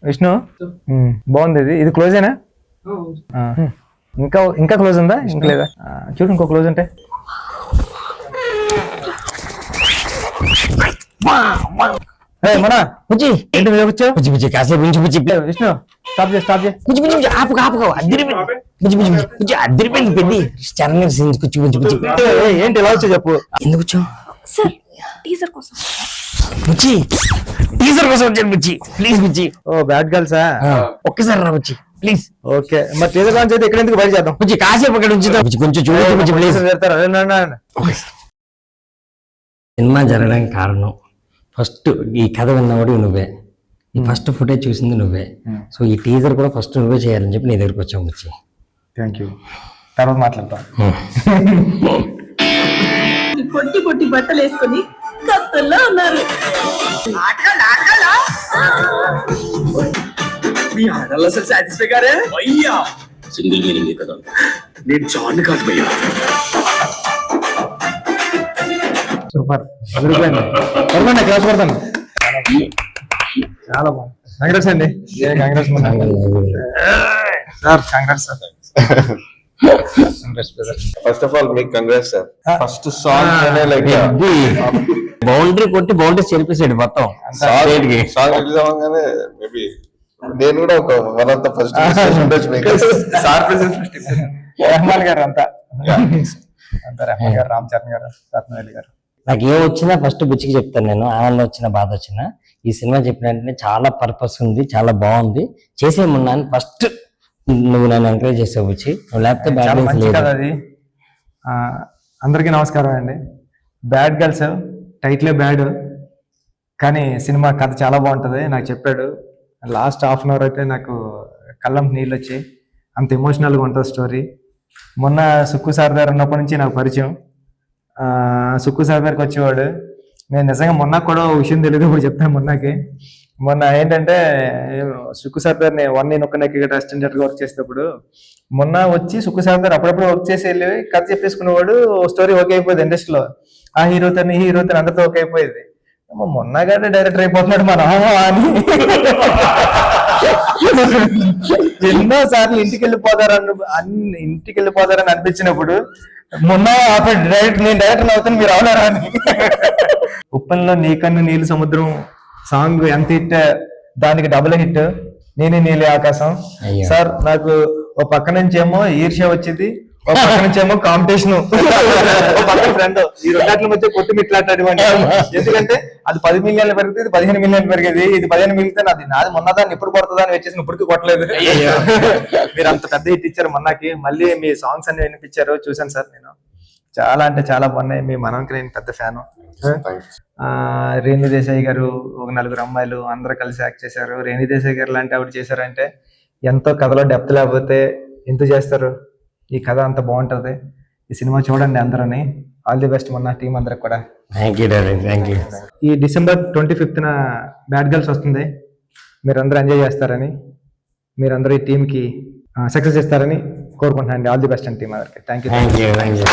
విష్ణు బాగుంది. ఇది క్లోజేనా? ఇంకా ఇంకా క్లోజ్ ఉందా? ఇంకా లేదా? చూడు ఇంకో క్లోజ్ ఉంటే. మన బుజ్జి ఏంటి మీద వచ్చావు? బుజ్జి బుజ్జి కాసేపు నుంచి బుజ్జి. విష్ణు స్టాప్ చేయి, స్టాప్ చేయి. బుజ్జి బుజ్జి ఆపు ఆపు. అద్దరిపోయింది బుజ్జి బుజ్జి బుజ్జి, అద్దరిపోయింది పెద్ది. కూర్చు బుజ్జి బుజ్జి. ఏంటి ఇలా వచ్చావు చెప్పు. ఎందుకు వచ్చావు? టీజర్ కోసం. బుజ్జి టీజర్ కోసం వచ్చాను బుజ్జి. Please Bujji. Oh bad గర్ల్సా? ఒక్కసారి రా బుజ్జి ప్లీజ్. ఓకే మరి టీజర్ లాంచ్ అయితే ఇక్కడ ఎందుకు బయట చేద్దాం? బుజ్జి కాసేపు అక్కడ ఉంచుదాం. కొంచెం చూడండి బుజ్జి ప్లీజ్. సినిమా జరగడానికి కారణం ఫస్ట్ ఈ కథ విన్నవాడు నువ్వే, ఈ ఫస్ట్ ఫుటేజ్ చూసింది నువ్వే. సో ఈ టీజర్ కూడా ఫస్ట్ నువ్వే చేయాలని చెప్పి నీ దగ్గరకు వచ్చాము వచ్చి. Thank you. తర్వాత మాట్లాడతాం. పొట్టి పొట్టి బట్టలు వేసుకొని కత్తుల్లో ఉన్నారు. మీ ఆడల్లో అసలు సాటిస్ఫై గారే అయ్యా. సింగిల్ మీనింగ్ కదా, నేను జాన్ కాదు భయ్యా. సూపర్ క్లాస్ కొడతాను. చాలా బాగుంది. కాంగ్రెస్ అండి. Congrats sir. Congrats sir. First of all మీకు congrats sir. First song like boundary కొట్టి బౌండరీ చెరిపేసాడు మొత్తం. సాంగ్ రిలీజ్ అవ్వగానే మేబీ నేను కూడా ఒక one of the first sir Rahman గారు అంతా రెహమాన్ గారు, రామ్ చరణ్ గారు, రత్నవేలి గారు. నాకు ఏం వచ్చినా ఫస్ట్ బుచ్చికి చెప్తాను నేను. ఆనందం వచ్చినా బాధ వచ్చినా ఈ సినిమా చెప్పినట్టు చాలా పర్పస్ ఉంది, చాలా బాగుంది, చేసేయమన్నా అని ఫస్ట్ నువ్వు నన్ను ఎంకరేజ్ చేసావు బుచ్చి. నువ్వు లేకపోతే అది. అందరికీ నమస్కారం అండి. బ్యాడ్ గర్ల్స్ టైటిలే బ్యాడ్, కానీ సినిమా కథ చాలా బాగుంటుంది. నాకు చెప్పాడు. లాస్ట్ హాఫ్ అన్ అవర్ అయితే నాకు కళ్ళం నీళ్ళు వచ్చాయి. అంత ఎమోషనల్గా ఉంటుంది స్టోరీ. మొన్న సుక్కు సార్ దగ్గర ఉన్నప్పటి నుంచి నాకు పరిచయం. సుక్కు సార్ దగ్గరికి వచ్చేవాడు. నేను నిజంగా మొన్న కూడా విషయం తెలియదు, ఇప్పుడు చెప్తాను. మొన్న ఏంటంటే సుక్కు సార్ దగ్గర నేను ఒక్క అసిస్టెంట్గా వర్క్ చేసేటప్పుడు మొన్న వచ్చి సుక్కు సార్ దగ్గర అప్పుడప్పుడు వర్క్ చేసి వెళ్ళి కథ చెప్పేసుకునేవాడు. స్టోరీ ఓకే అయిపోయింది ఇండస్ట్రీలో. ఆ హీరోతో అందరితో ఓకే అయిపోయింది. మొన్నగానే డైరెక్టర్ అయిపోతున్నాడు మన అని ఎన్నో సార్లు ఇంటికి వెళ్ళిపోతారని అనిపించినప్పుడు మొన్న డైరెక్ట్ నేను డైరెక్టర్ అవుతాను మీరు అవునారా అని. ఉప్పల్లో నీకన్ను నీళ్ళు సముద్రం సాంగ్ ఎంత హిట్, దానికి డబుల్ హిట్. నేనే నీలి ఆకాశం. సార్ నాకు ఒక పక్క నుంచి ఏమో ఈర్ష్య వచ్చింది, ఒక పక్క నుంచి ఏమో కాంపిటీషన్, పక్కన ఫ్రెండ్. ఈ రెండాట్ల మధ్య కొట్టి మిట్లాడేటువంటి. ఎందుకంటే అది 10 మిలియన్లు పెరిగితే ఇది 15 మిలియన్లు పెరిగేది. ఇది 15 మిలిగితే నాది మొన్నదాన్ని ఇప్పుడు కొడుతుందా అని వచ్చేసి ఇప్పటికీ కొట్టలేదు. మీరు అంత పెద్ద హిట్ ఇచ్చారు మొన్నకి. మళ్ళీ మీ సాంగ్స్ అన్ని వినిపించారు, చూసాను సార్. నేను చాలా అంటే చాలా బాగున్నాయి. మీ మనకి నేను పెద్ద ఫ్యాను. రేణు దేశాయ్ గారు, ఒక 4 అమ్మాయిలు అందరూ కలిసి యాక్ట్ చేశారు. రేణు దేశాయ్ గారు లాంటి ఆవిడ చేశారంటే ఎంతో కథలో డెప్త్ లేకపోతే ఎందుకు చేస్తారు. ఈ కథ అంత బాగుంటది. ఈ సినిమా చూడండి అందరని. ఆల్ ది బెస్ట్ మొన్న టీం అందరికి కూడా. Thank you. ఈ December 25th బ్యాడ్ గర్ల్స్ వస్తుంది. మీరందరూ ఎంజాయ్ చేస్తారని, మీరందరూ ఈ టీంకి సక్సెస్ ఇస్తారని కోరుకుంటున్నాను. ఆల్ ది బెస్ట్ అండి టీం అందరికి. Thank you.